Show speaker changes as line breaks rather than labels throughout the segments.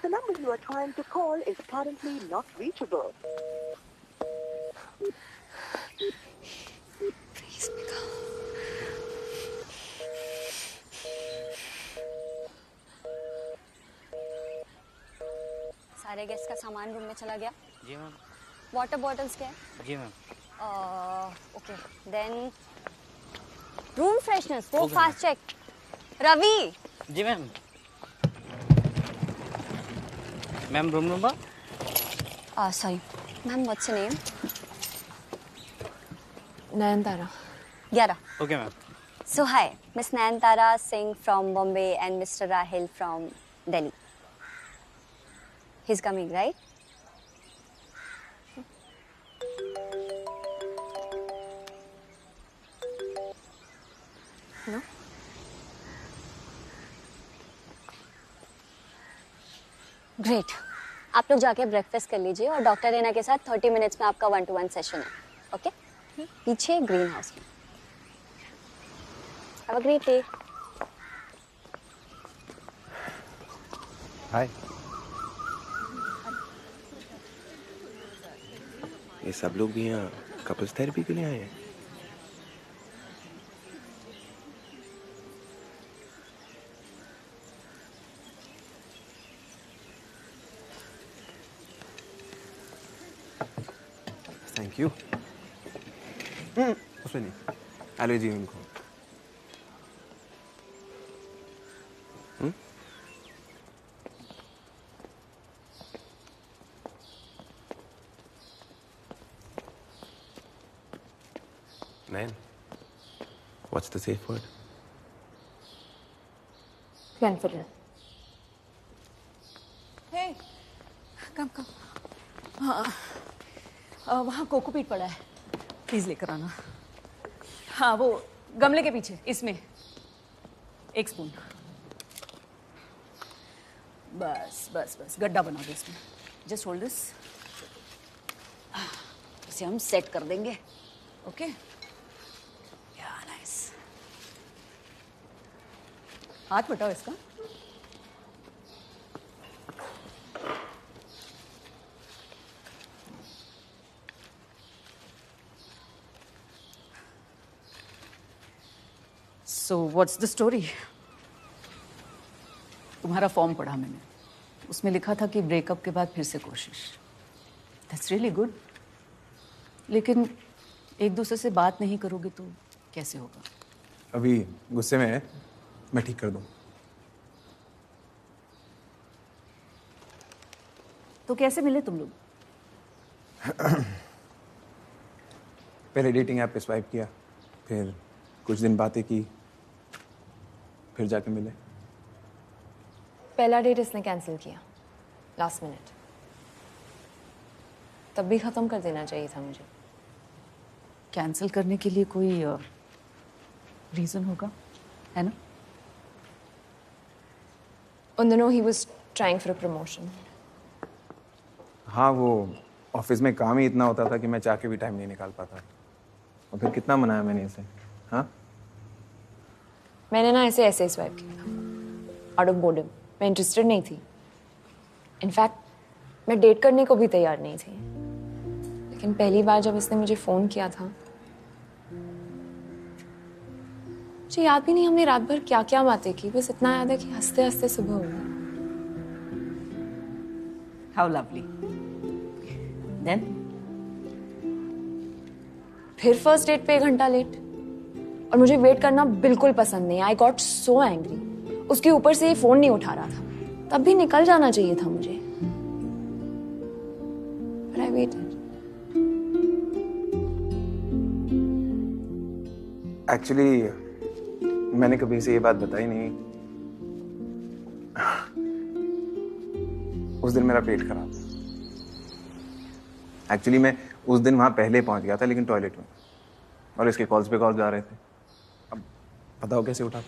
The number you are trying to call is currently not reachable.
Please pick up. सारे guest का सामान room में चला गया?
जी मैम।
वाटर बॉटल्स क्या है?
जी ma'am.
Okay then room fresheners वो फास्ट चेक। रवि।
जी ma'am. Ma'am room number?
Sorry ma'am, what's your name?
Nayanthara.
11.
Okay ma'am.
So hi, Miss Nayantara Singh from Bombay and Mr. Rahil from Delhi. He's coming, right? No? Great. आप लोग जाके breakfast कर लीजिए और doctor Raina के साथ 30 minutes में आपका 1-to-1 सेशन है, ओके? पीछे ग्रीन हाउस में। Have a great day.
Hi. ये सब लोग भी यहाँ कपल्स थेरेपी के लिए आए हैं। Thank you. उसमें नहीं, एलर्जी है उनको। Nayan, what's the safe word?
Clenfiddle.
Hey, come. हाँ, वहाँ कोकोपीट पड़ा है, प्लीज लेकर आना। हाँ, वो गमले के पीछे, इसमें 1 स्पून। बस गड्ढा बना दो इसमें। जस्ट होल्ड दिस, इसे हम सेट कर देंगे, ओके? या नाइस। हाथ बटाओ इसका। So what's the story? तुम्हारा फॉर्म पढ़ा मैंने, उसमें लिखा था कि ब्रेकअप के बाद फिर से कोशिश। That's really good. लेकिन एक दूसरे से बात नहीं करोगे तो कैसे होगा?
अभी गुस्से में है, मैं ठीक कर दूँ।
तो कैसे मिले तुम लोग?
पहले डेटिंग ऐप पे स्वाइप किया, फिर कुछ दिन बातें की, फिर जाके मिले।
पहला डेट इसने कैंसिल किया लास्ट मिनट, तब भी खत्म कर देना चाहिए था मुझे।
कैंसिल करने के लिए कोई रीजन होगा, है ना?
उन दिनों he was trying for a promotion.
हाँ, वो ऑफिस में काम ही इतना होता था कि मैं चाह के भी टाइम नहीं निकाल पाता। और फिर कितना मनाया मैंने इसे। हाँ,
मैंने ना ऐसे स्वाइप किया आउट ऑफ बोर्डम। मैं इंटरेस्टेड नहीं थी, इनफैक्ट मैं डेट करने को भी तैयार नहीं थी। लेकिन पहली बार जब इसने मुझे फोन किया था, मुझे याद भी नहीं हमने रात भर क्या क्या बातें की, बस इतना याद है कि हंसते हंसते सुबह हो गई।
How lovely. देन
फिर फर्स्ट डेट पे 1 घंटा लेट, और मुझे वेट करना बिल्कुल पसंद नहीं। I got so angry. उसके ऊपर से ये फोन नहीं उठा रहा था, तब भी निकल जाना चाहिए था मुझे। But I waited.
एक्चुअली मैंने कभी इसे ये बात बताई नहीं। उस दिन मेरा पेट खराब था। एक्चुअली मैं उस दिन वहां पहले पहुंच गया था, लेकिन टॉयलेट में, और इसके कॉल्स पे कॉल्स जा रहे थे। अब बताओ कैसे उठा था?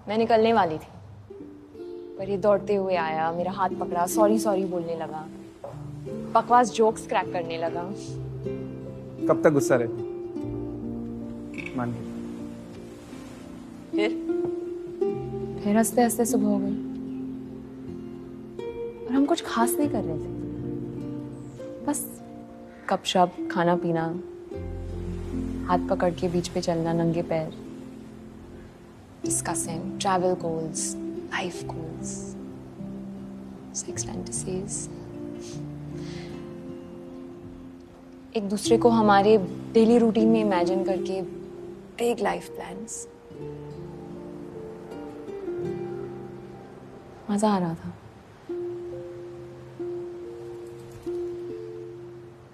मैं निकलने वाली थी, पर ये दौड़ते हुए आया, मेरा हाथ पकड़ा, सॉरी बोलने लगा, बकवास जोक्स क्रैक करने लगा।
कब तक गुस्सा रहती? मान गई।
फिर हंसते हंसते सुबह हो गई। कुछ खास नहीं कर रहे थे, बस गपशप, खाना पीना, हाथ पकड़ के बीच पे चलना नंगे पैर, discussing travel goals, life goals, sex fantasies, एक दूसरे को हमारे डेली रूटीन में इमेजिन करके बिग लाइफ प्लान्स। मजा आ रहा था,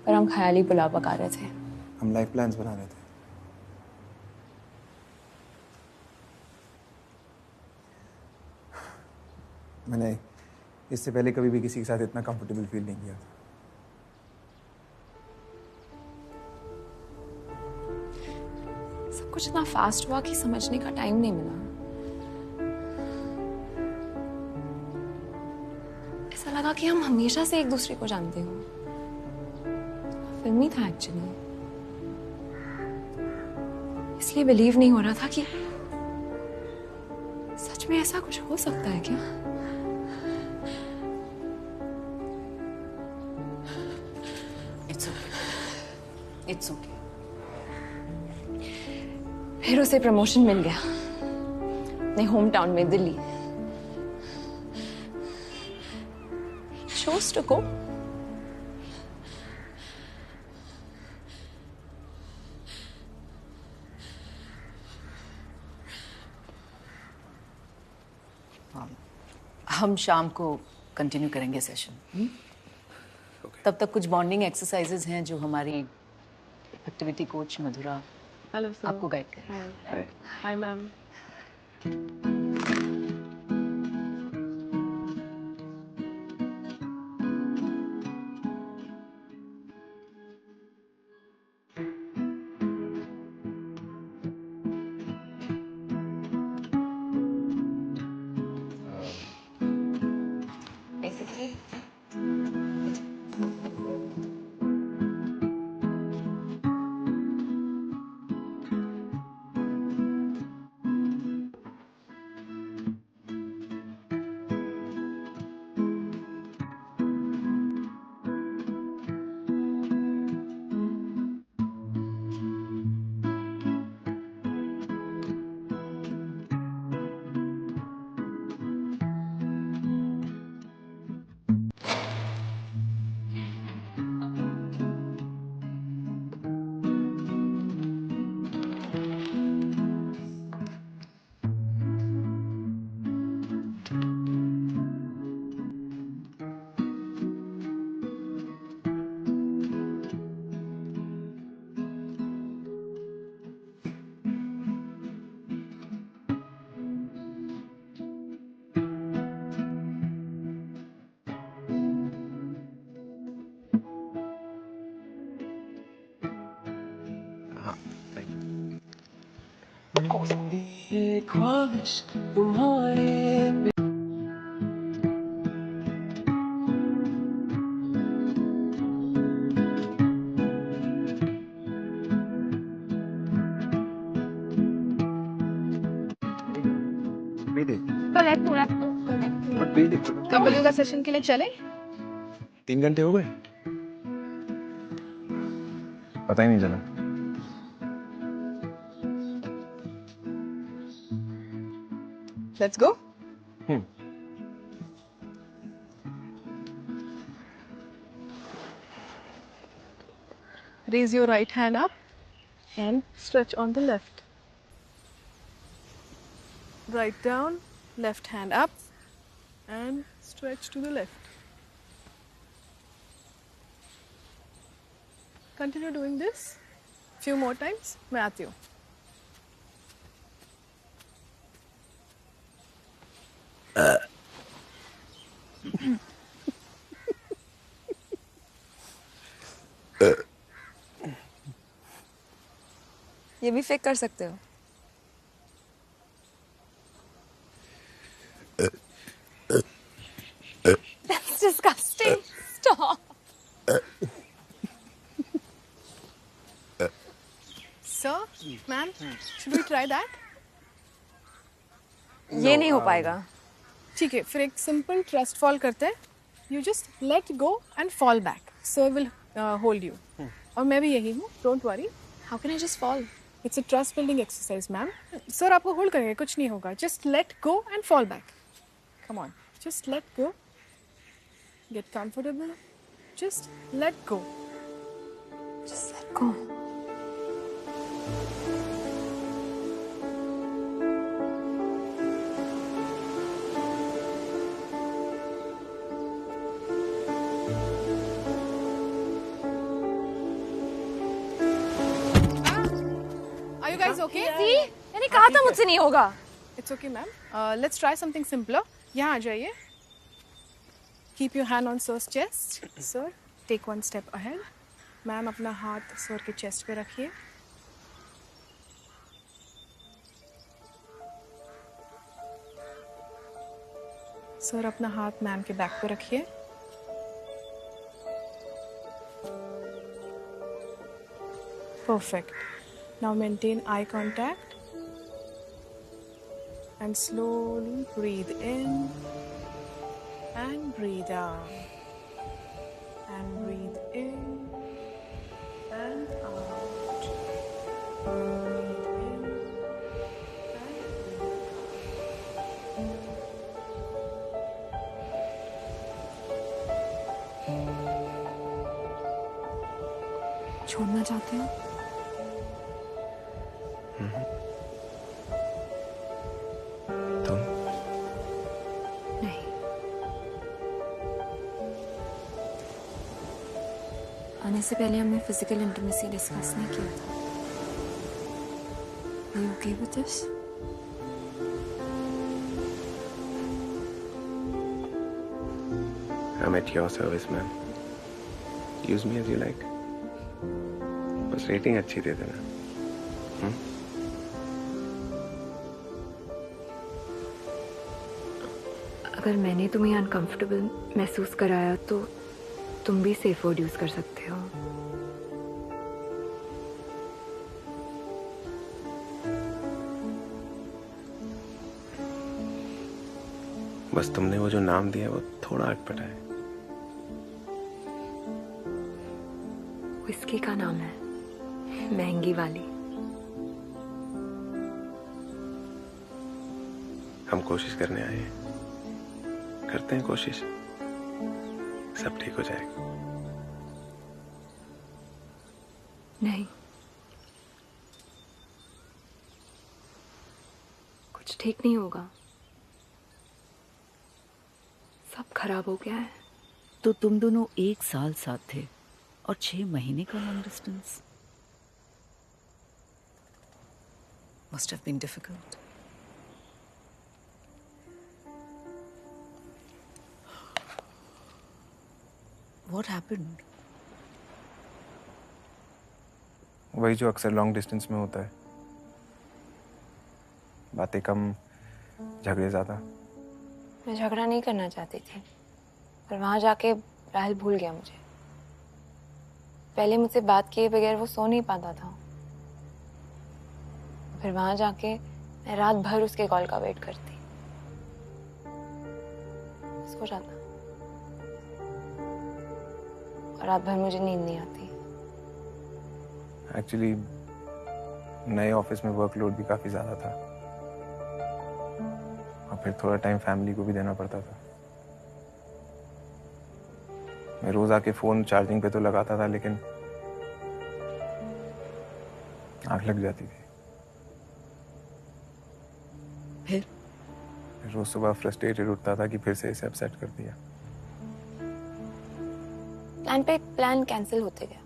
पर हम ख्याली पुलाव पका रहे थे।
हम लाइफ प्लान्स बना रहे थे। मैंने इससे पहले कभी भी किसी के साथ इतना कंफर्टेबल फील नहीं किया था।
सब कुछ इतना फास्ट हुआ कि समझने का टाइम नहीं मिला। ऐसा लगा कि हम हमेशा से एक दूसरे को जानते हो। फिल्मी था एक्चुअली, इसलिए बिलीव नहीं हो रहा था कि सच में ऐसा कुछ हो सकता है क्या।
It's okay.
फिर उसे प्रमोशन मिल गया अपने होम टाउन में, दिल्ली। chose to go.
हम शाम को कंटिन्यू करेंगे सेशन। तब तक कुछ बॉन्डिंग एक्सरसाइजेज हैं जो हमारी एक्टिविटी कोच मधुरा आपको गाइड करें।
Hi ma'am.
कबड्डी का सेशन के लिए चले?
3 घंटे हो गए, पता ही नहीं चला।
Let's go. Raise your right hand up and stretch on the left. Right down, left hand up and stretch to the left. Continue doing this few more times. मैं आती हूँ।
ये भी फेक कर सकते हो। That's disgusting. Stop.
Sir, ma'am, should we try that?
ये नहीं हो पाएगा।
ठीक है, फिर एक सिंपल ट्रस्ट फॉल करते हैं। You just let go and fall back. Sir will hold you. और मैं भी यही हूँ. Don't worry.
How can I just fall?
It's a trust building exercise, ma'am. Sir आपको hold करेंगे, कुछ नहीं होगा. Just let go and fall back. Come on. Just let go. Get comfortable. Just let go.
Just let go.
Are you guys okay?
See? मैंने कहा था मुझसे नहीं होगा.
It's okay, ma'am. Let's try something simpler. यहाँ आ जाइए. Keep your hand on sir's chest. Sir, take one step ahead. Ma'am, अपना हाथ sir के chest पे रखिए. Sir, अपना हाथ ma'am के back पे रखिए. Perfect. Now maintain eye contact. And slowly breathe in and breathe out. And breathe in and out. Breathe in and breathe out.
छोड़ना चाहते हो?
तुम
नहीं. आने से पहले हमने फिजिकल इंटीमेसी डिस्कस नहीं किया था. Are you okay with this?
I'm at your service, ma'am. Use me as you like. बस रेटिंग अच्छी दे देना.
अगर मैंने तुम्हें अनकंफर्टेबल महसूस कराया तो तुम भी सेफ वर्ड यूज कर सकते हो.
बस तुमने वो जो नाम दिया वो थोड़ा अटपटा है.
विस्की का नाम है, महंगी वाली.
हम कोशिश करने आए हैं. करते हैं कोशिश. सब ठीक हो जाएगा.
नहीं, कुछ ठीक नहीं होगा. सब खराब हो गया है.
तो तुम दोनों 1 साल साथ थे और 6 महीने का long distance.
Must have been difficult. What happened?
वही जो अक्सर लॉन्ग डिस्टेंस में होता है. बातें कम, झगड़े ज्यादा.
मैं झगड़ा नहीं करना चाहती थी, पर वहां जाके राहुल भूल गया मुझे. पहले मुझसे बात किए बगैर वो सो नहीं पाता था. फिर वहां जाके मैं रात भर उसके कॉल का वेट करती. सो जाता और रात भर मुझे नींद नहीं आती.
एक्चुअली नए ऑफिस में वर्कलोड भी काफी ज्यादा था और फिर थोड़ा टाइम फैमिली को भी देना पड़ता था. मैं रोज आके फोन चार्जिंग पे तो लगाता था लेकिन आग लग जाती थी.
फिर
रोज सुबह फ्रस्ट्रेटेड उठता था कि फिर से इसे अपसेट कर दिया.
प्लान पे प्लान कैंसिल होते गया.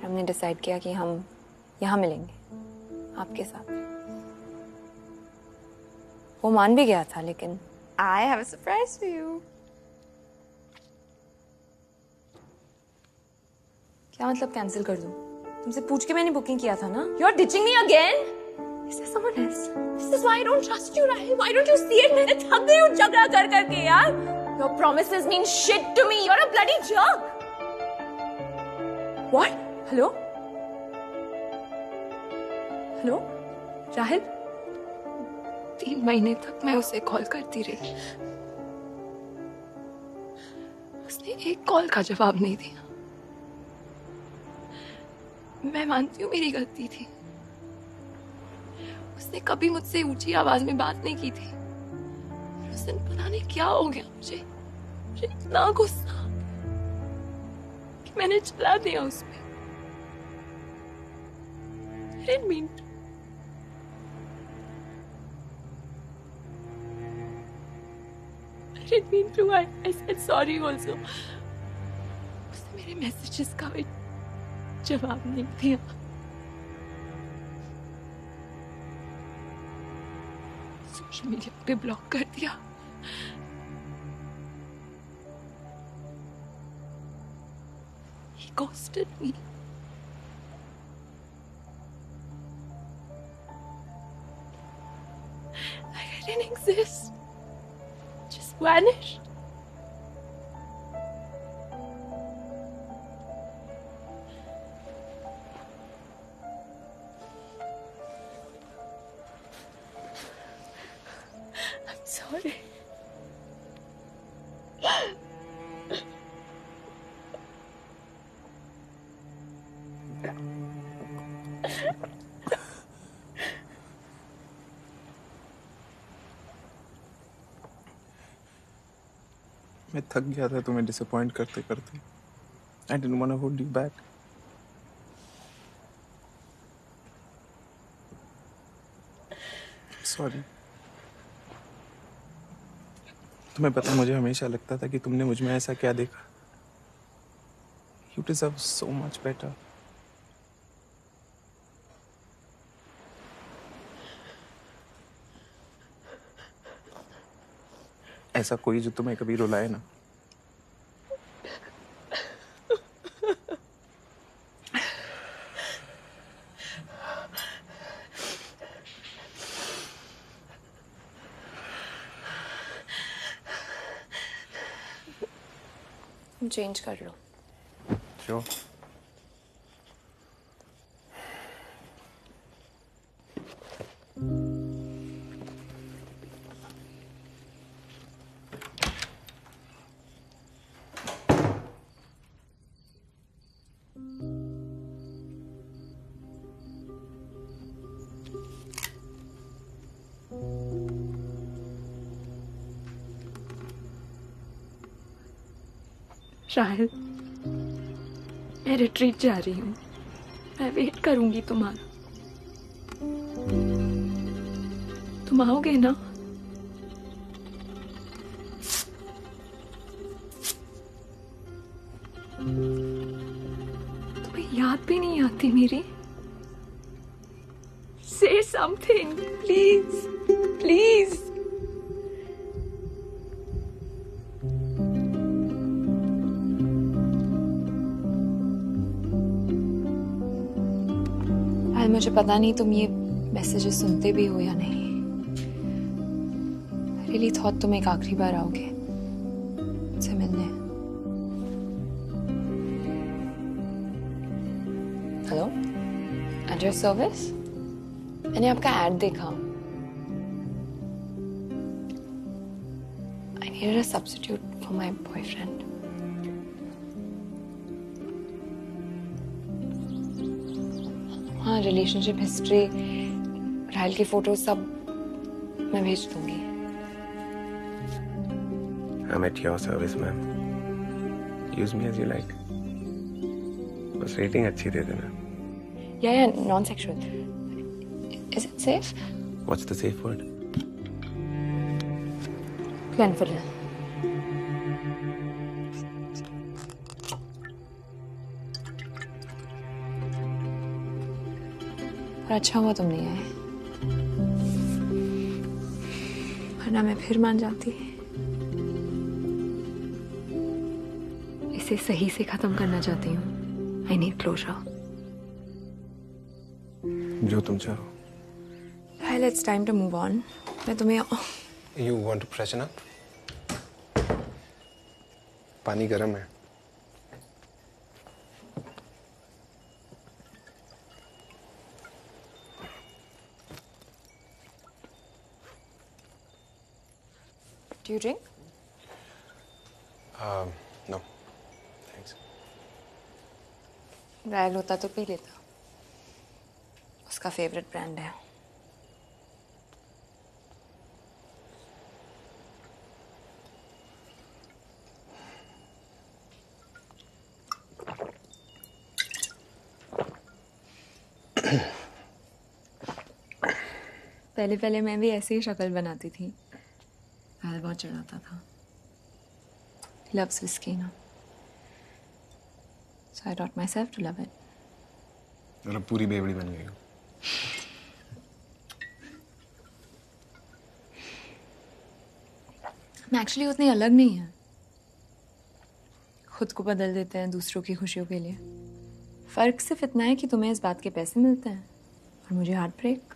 हमने डिसाइड किया कि हम यहाँ मिलेंगे आपके साथ. वो मान भी गया था, लेकिन I have a surprise for you. क्या मतलब कैंसिल कर दूं? तुमसे पूछ के मैंने बुकिंग किया था ना. You're ditching me again? Is there someone else? This is why I don't trust you, Rahil. Why don't you see it? मैं थक गई हूँ झगड़ा कर करके यार. Your promises mean shit to me. You're a bloody jerk. What? Hello? Hello? Rahil? 3 महीने तक मैं उसे कॉल करती रही. उसने एक कॉल का जवाब नहीं दिया। मैं मानती हूँ मेरी गलती थी। उसने कभी मुझसे ऊंची आवाज में बात नहीं की थी। उस दिन पता नहीं क्या हो गया मुझे इतना गुस्सा कि मैंने चला दिया उस पे। I didn't mean to. I didn't mean to. I said sorry also. उसने मेरे मैसेजेस का भी जवाब नहीं दिया। सोशल मीडिया पे ब्लॉक कर दिया। He ghosted me. Like I didn't exist. Just vanished. I'm sorry.
मैं थक गया था तुम्हें डिसअपॉइंट करते करते। I didn't want to hold you back. Sorry. तुम्हें पता है, मुझे हमेशा लगता था कि तुमने मुझ में ऐसा क्या देखा। You deserve so much better. ऐसा कोई जो तुम्हें कभी रुलाए ना।
तुम चेंज कर लो।
Sure.
शाहिद, मैं रिट्रीट जा रही हूँ। मैं वेट करूंगी तुम्हारा। तुम आओगे ना? तुम्हें याद भी नहीं आती मेरी? Say something, please, please. मुझे पता नहीं तुम ये मैसेजेस सुनते भी हो या नहीं। I really thought तुम एक आखिरी बार आओगे मुझसे मिलने। Hello, at your service. मैंने आपका ऐड देखा। I needed a substitute for my boyfriend. हाँ, रिलेशनशिप हिस्ट्री, राहुल की फोटो सब मैं भेज दूंगी।
I'm at your service, ma'am. Use me as you like. बस रेटिंग अच्छी दे देना।
Yeah, non-sexual. Is it safe?
What's the safe word?
Glenfiddle. और अच्छा हुआ तुम नहीं आए, वरना मैं फिर मान जाती। इसे सही से खत्म करना चाहती हूँ। I need closure.
जो तुम चाहो।
Well, it's time to move on. मैं तुम्हें
You want to freshen up? पानी गर्म है।
Do you drink?
No.
Royal होता तो पी लेता, उसका फेवरेट ब्रांड है। पहले पहले मैं भी ऐसे ही शक्ल बनाती थी, रॉयल बहुत चढ़ाता था। Loves whiskey, no? So I taught myself to love it.
मतलब पूरी बेवड़ी बन गई हो।
हम एक्चुअली उतनी अलग नहीं है। खुद को बदल देते हैं दूसरों की खुशियों के लिए। फर्क सिर्फ इतना है कि तुम्हें इस बात के पैसे मिलते हैं और मुझे heart break.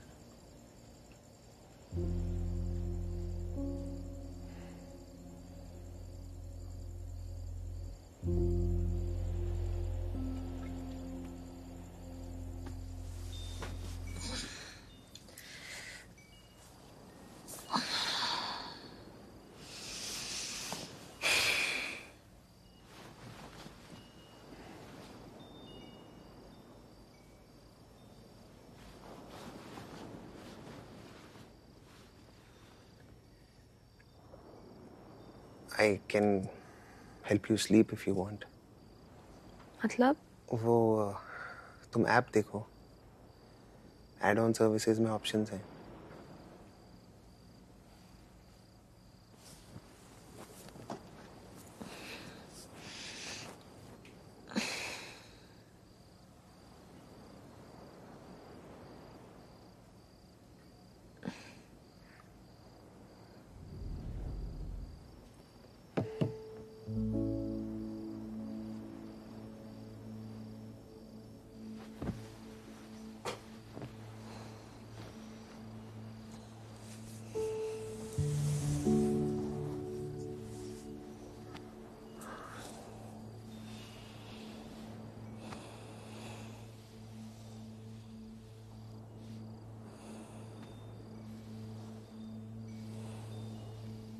I can help you sleep if you want.
मतलब?
वो तुम ऐप देखो, एड ऑन सर्विसेज में ऑप्शंस हैं।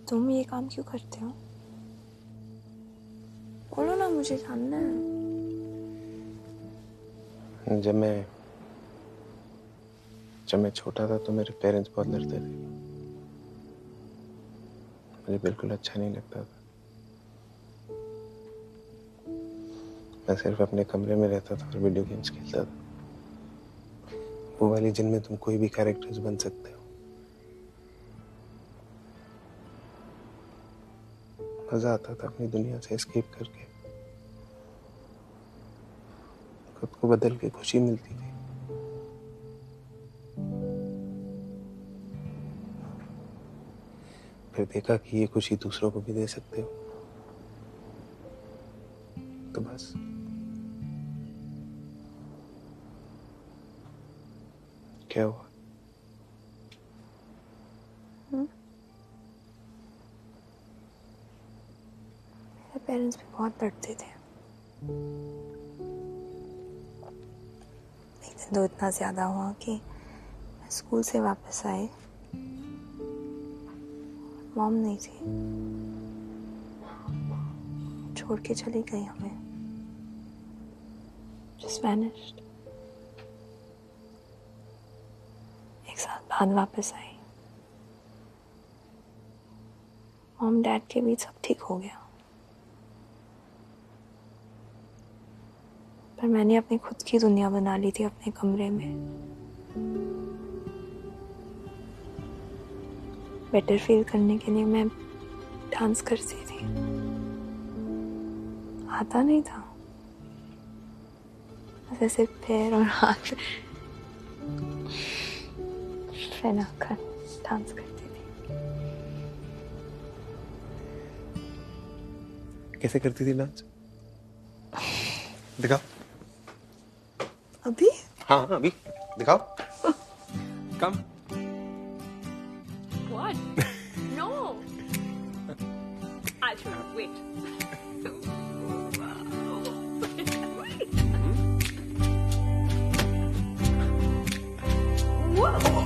तुम ये काम क्यों करते हो? बोलो ना, मुझे जानना है।
जब मैं छोटा था तो मेरे पेरेंट्स बहुत लड़ते थे। मुझे बिल्कुल अच्छा नहीं लगता था। मैं सिर्फ अपने कमरे में रहता था और वीडियो गेम्स खेलता था, वो वाली जिनमें तुम कोई भी कैरेक्टर्स बन सकते हो। मजा आता था अपनी दुनिया से एस्केप करके, खुद को बदल के खुशी मिलती थी। फिर देखा कि ये खुशी दूसरों को भी दे सकते हो, तो बस क्या हुआ?
मेरे पेरेंट्स भी बहुत लड़ते थे। एक दिन तो इतना ज्यादा हुआ कि मैं स्कूल से वापस आई, मॉम नहीं थी, छोड़ के चली गई हमें, just vanished। एक साल बाद वापस आई, मॉम डैड के बीच सब ठीक हो गया, पर मैंने अपनी खुद की दुनिया बना ली थी अपने कमरे में। बेटर फील करने के लिए मैं डांस करती थी, आता नहीं था, बस ऐसे पैर और हाथ फैलाकर डांस करती थी।
कैसे करती थी डांस? दिखाओ।
अभी?
हाँ अभी दिखाओ। कम।
What? No. I should wait. Whoa.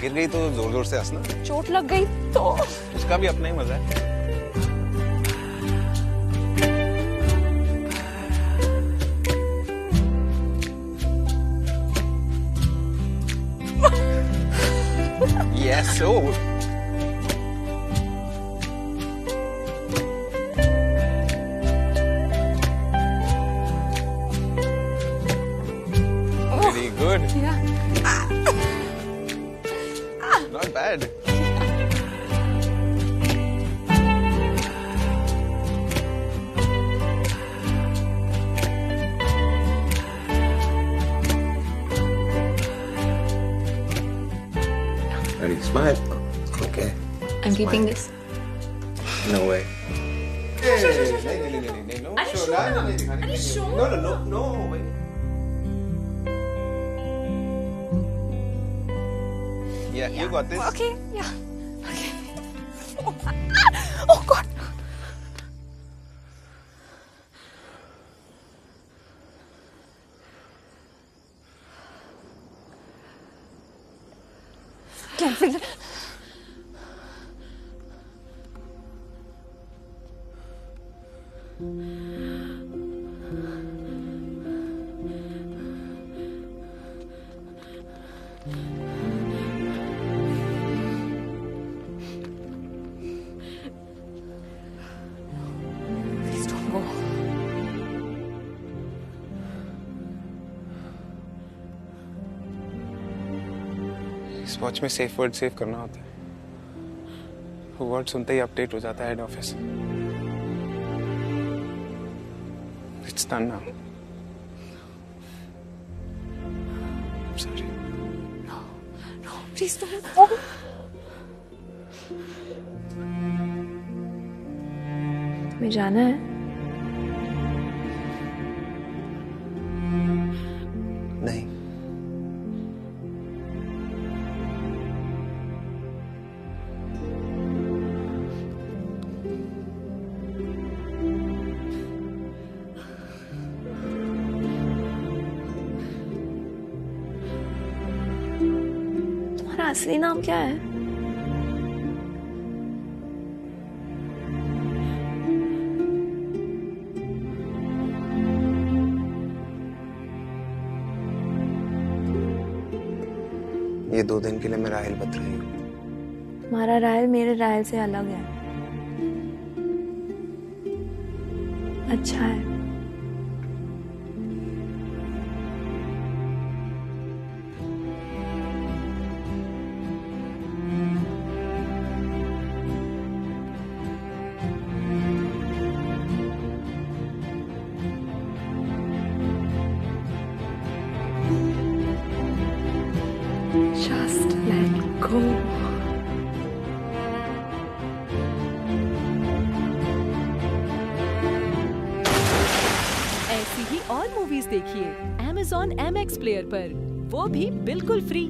गिर गई तो जोर जोर से हंसना,
चोट लग गई तो
उसका भी अपना ही मजा है। Yes, so. Very good.
Yeah.
Not bad. Ready, smile. Okay.
I'm keeping this.
No way. No,
अरे show ना. अरे show.
No way. Yeah, you got this.
Okay, yeah. Okay. Oh God. Can't figure. Please don't go.
इस watch में safe word save करना होता है। वो word सुनते ही अपडेट हो जाता है head office. It's done now. I'm sorry.
No, please don't go. तुम्हें जाना है?
नहीं।
तुम्हारा असली नाम क्या है?
ये 2 दिन के लिए मैं राहिल बत रही हूँ।
तुम्हारा राहिल मेरे राहिल से अलग है। अच्छा है। Just let go.
ऐसी ही और मूवीज देखिए Amazon MX प्लेयर पर, वो भी बिल्कुल फ्री।